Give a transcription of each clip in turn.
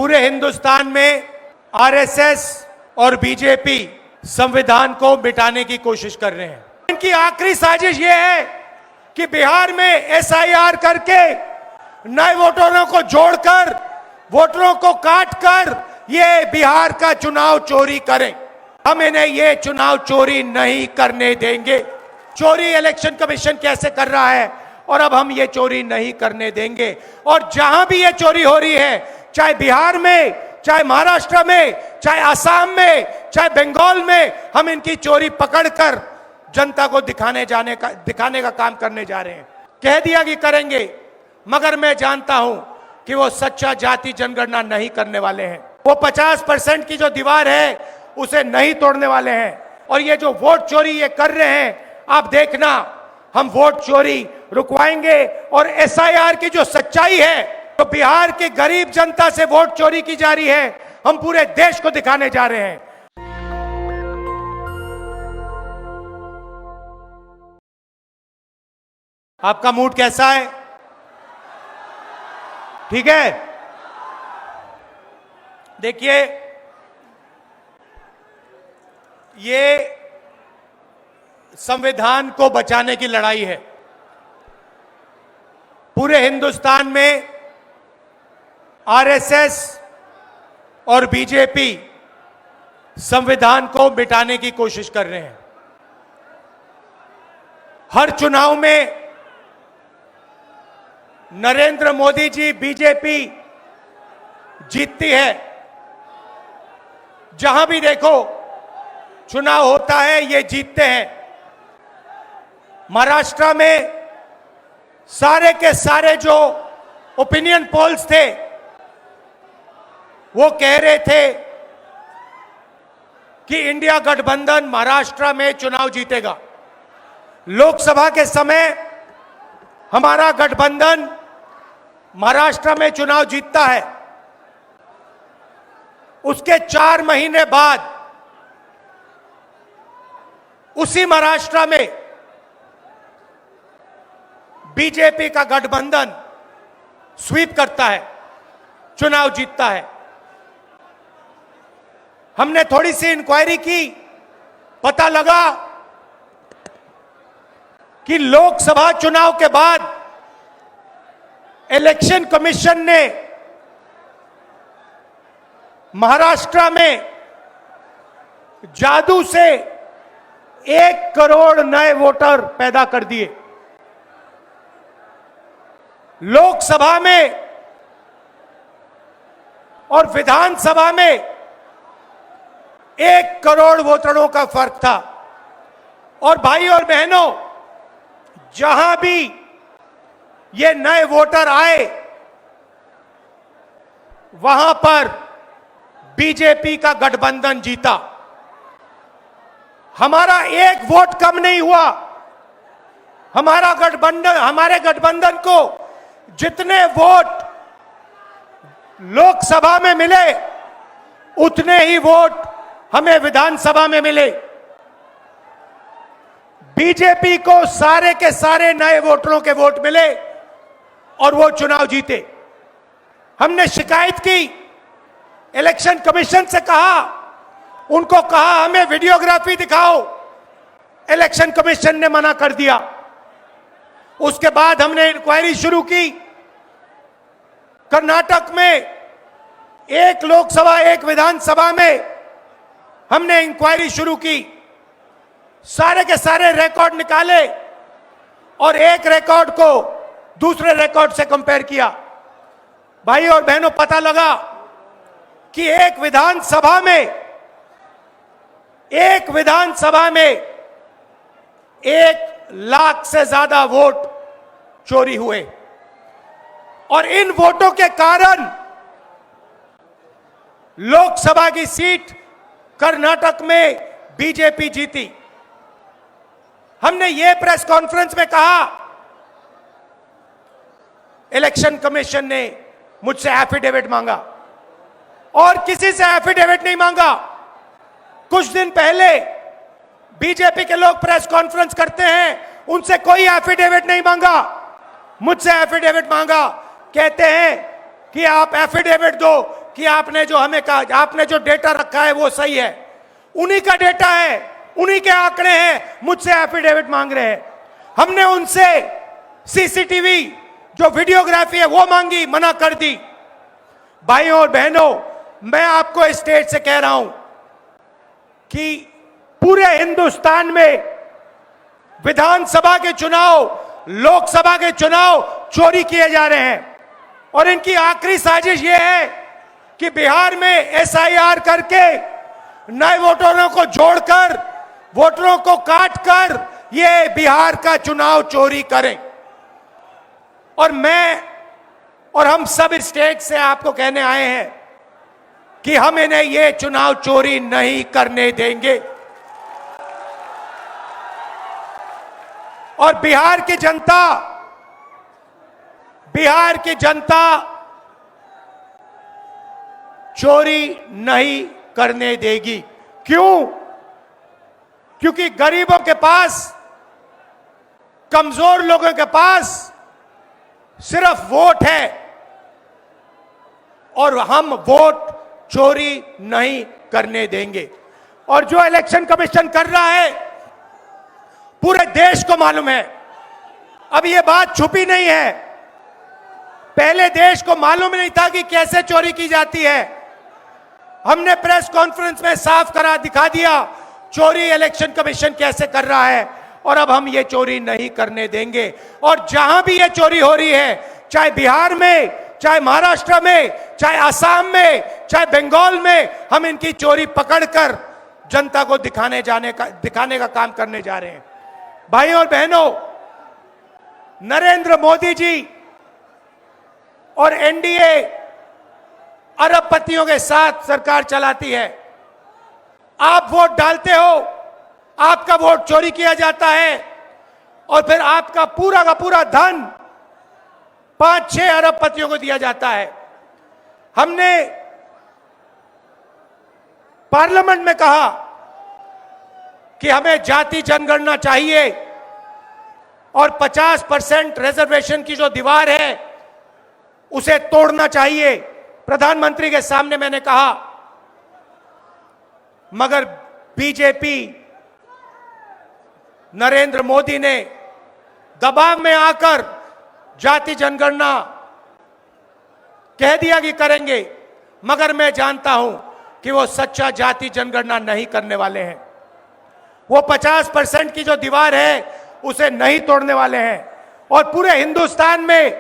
पूरे हिंदुस्तान में आरएसएस और बीजेपी संविधान को मिटाने की कोशिश कर रहे हैं। इनकी आखिरी साजिश यह है कि बिहार में एसआईआर करके नए वोटरों को जोड़कर वोटरों को काटकर ये बिहार का चुनाव चोरी करें। हम इन्हें ये चुनाव चोरी नहीं करने देंगे। चोरी इलेक्शन कमीशन कैसे कर रहा है और अब हम ये चोरी नहीं करने देंगे। और जहां भी ये चोरी हो रही है, चाहे बिहार में, चाहे महाराष्ट्र में, चाहे असम में, चाहे बंगाल में, हम इनकी चोरी पकड़कर जनता को दिखाने का काम करने जा रहे हैं। कह दिया कि करेंगे, मगर मैं जानता हूं कि वो सच्चा जाति जनगणना नहीं करने वाले हैं। वो 50% की जो दीवार है उसे नहीं तोड़ने वाले हैं। और ये जो वोट चोरी ये कर रहे हैं, आप देखना, हम वोट चोरी रुकवाएंगे। और एसआईआर की जो सच्चाई है, तो बिहार के गरीब जनता से वोट चोरी की जा रही है, हम पूरे देश को दिखाने जा रहे हैं। आपका मूड कैसा है? ठीक है? देखिए, ये संविधान को बचाने की लड़ाई है। पूरे हिंदुस्तान में आरएसएस और बीजेपी संविधान को मिटाने की कोशिश कर रहे हैं। हर चुनाव में नरेंद्र मोदी जी बीजेपी जीतती है। जहां भी देखो चुनाव होता है, ये जीतते हैं। महाराष्ट्र में सारे के सारे जो ओपिनियन पोल्स थे, वो कह रहे थे कि इंडिया गठबंधन महाराष्ट्र में चुनाव जीतेगा। लोकसभा के समय हमारा गठबंधन महाराष्ट्र में चुनाव जीतता है। उसके 4 महीने बाद उसी महाराष्ट्र में बीजेपी का गठबंधन स्वीप करता है, चुनाव जीतता है। हमने थोड़ी सी इंक्वायरी की, पता लगा कि लोकसभा चुनाव के बाद इलेक्शन कमीशन ने महाराष्ट्र में जादू से 1 करोड़ नए वोटर पैदा कर दिए। लोकसभा में और विधानसभा में 1 करोड़ वोटरों का फर्क था। और भाई और बहनों, जहां भी ये नए वोटर आए, वहां पर बीजेपी का गठबंधन जीता। हमारा 1 वोट कम नहीं हुआ। हमारे गठबंधन को जितने वोट लोकसभा में मिले, उतने ही वोट हमें विधानसभा में मिले। बीजेपी को सारे के सारे नए वोटरों के वोट मिले और वो चुनाव जीते। हमने शिकायत की, इलेक्शन कमीशन से कहा, उनको कहा हमें वीडियोग्राफी दिखाओ। इलेक्शन कमीशन ने मना कर दिया। उसके बाद हमने इंक्वायरी शुरू की। कर्नाटक में 1 लोकसभा 1 विधानसभा में हमने इंक्वायरी शुरू की। सारे के सारे रिकॉर्ड निकाले और एक रिकॉर्ड को दूसरे रिकॉर्ड से कंपेयर किया। भाई और बहनों, पता लगा कि एक विधानसभा में 1 लाख से ज्यादा वोट चोरी हुए। और इन वोटों के कारण लोकसभा की सीट कर्नाटक में बीजेपी जीती। हमने ये प्रेस कॉन्फ्रेंस में कहा, इलेक्शन कमीशन ने मुझसे एफिडेविट मांगा और किसी से एफिडेविट नहीं मांगा। कुछ दिन पहले बीजेपी के लोग प्रेस कॉन्फ्रेंस करते हैं, उनसे कोई एफिडेविट नहीं मांगा, मुझसे एफिडेविट मांगा। कहते हैं कि आप एफिडेविट दो कि आपने जो हमें कहा, आपने जो डेटा रखा है वो सही है। उन्हीं का डेटा है, उन्हीं के आंकड़े हैं, मुझसे एफिडेविट मांग रहे हैं। हमने उनसे सीसीटीवी जो वीडियोग्राफी है वो मांगी, मना कर दी। भाइयों और बहनों, मैं आपको इस स्टेज से कह रहा हूं कि पूरे हिंदुस्तान में विधानसभा के चुनाव, लोकसभा के चुनाव चोरी किए जा रहे हैं और इनकी आखिरी साजिश यह है कि बिहार में एसआईआर करके नए वोटरों को जोड़कर, वोटरों को काटकर ये बिहार का चुनाव चोरी करें। और मैं और हम सब स्टेट से आपको कहने आए हैं कि हम इन्हें ये चुनाव चोरी नहीं करने देंगे। और बिहार की जनता चोरी नहीं करने देगी। क्यों? क्योंकि गरीबों के पास, कमजोर लोगों के पास सिर्फ वोट है और हम वोट चोरी नहीं करने देंगे। और जो इलेक्शन कमीशन कर रहा है पूरे देश को मालूम है। अब ये बात छुपी नहीं है, पहले देश को मालूम नहीं था कि कैसे चोरी की जाती है। हमने प्रेस कॉन्फ्रेंस में साफ करा दिखा दिया चोरी इलेक्शन कमीशन कैसे कर रहा है, और अब हम ये चोरी नहीं करने देंगे। और जहां भी ये चोरी हो रही है, चाहे बिहार में, चाहे महाराष्ट्र में, चाहे असम में, चाहे बंगाल में, हम इनकी चोरी पकड़कर जनता को दिखाने का काम करने जा रहे हैं। भाइयों और बहनों, नरेंद्र मोदी जी और एनडीए अरबपतियों के साथ सरकार चलाती है। आप वोट डालते हो, आपका वोट चोरी किया जाता है और फिर आपका पूरा का पूरा धन 5-6 अरबपतियों को दिया जाता है। हमने पार्लियामेंट में कहा कि हमें जाति जनगणना चाहिए और 50% रिजर्वेशन की जो दीवार है उसे तोड़ना चाहिए। प्रधानमंत्री के सामने मैंने कहा, मगर बीजेपी, नरेंद्र मोदी ने दबाव में आकर जाति जनगणना कह दिया कि करेंगे, मगर मैं जानता हूं कि वो सच्चा जाति जनगणना नहीं करने वाले हैं। वो 50% की जो दीवार है उसे नहीं तोड़ने वाले हैं। और पूरे हिंदुस्तान में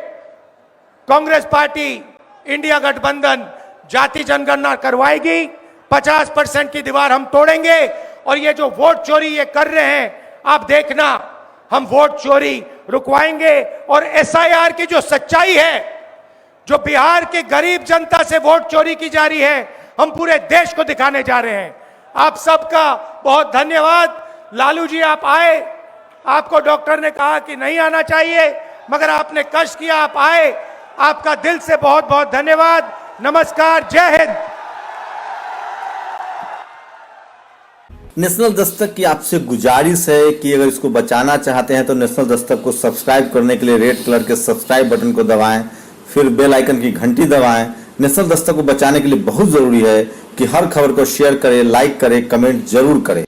कांग्रेस पार्टी, इंडिया गठबंधन जाति जनगणना करवाएगी, 50% की दीवार हम तोड़ेंगे। और ये जो वोट चोरी ये कर रहे हैं, आप देखना, हम वोट चोरी रुकवाएंगे। और एसआईआर की जो सच्चाई है, जो बिहार के गरीब जनता से वोट चोरी की जा रही है, हम पूरे देश को दिखाने जा रहे हैं। आप सबका बहुत धन्यवाद। लालू जी, आप आए, आपको डॉक्टर ने कहा कि नहीं आना चाहिए, मगर आपने कष्ट किया, आप आए। आपका दिल से बहुत बहुत धन्यवाद। नमस्कार, जय हिंद। नेशनल दस्तक की आपसे गुजारिश है कि अगर इसको बचाना चाहते हैं तो नेशनल दस्तक को सब्सक्राइब करने के लिए रेड कलर के सब्सक्राइब बटन को दबाएं, फिर बेल आइकन की घंटी दबाएं। नेशनल दस्तक को बचाने के लिए बहुत जरूरी है कि हर खबर को शेयर करें, लाइक करें, कमेंट जरूर करें।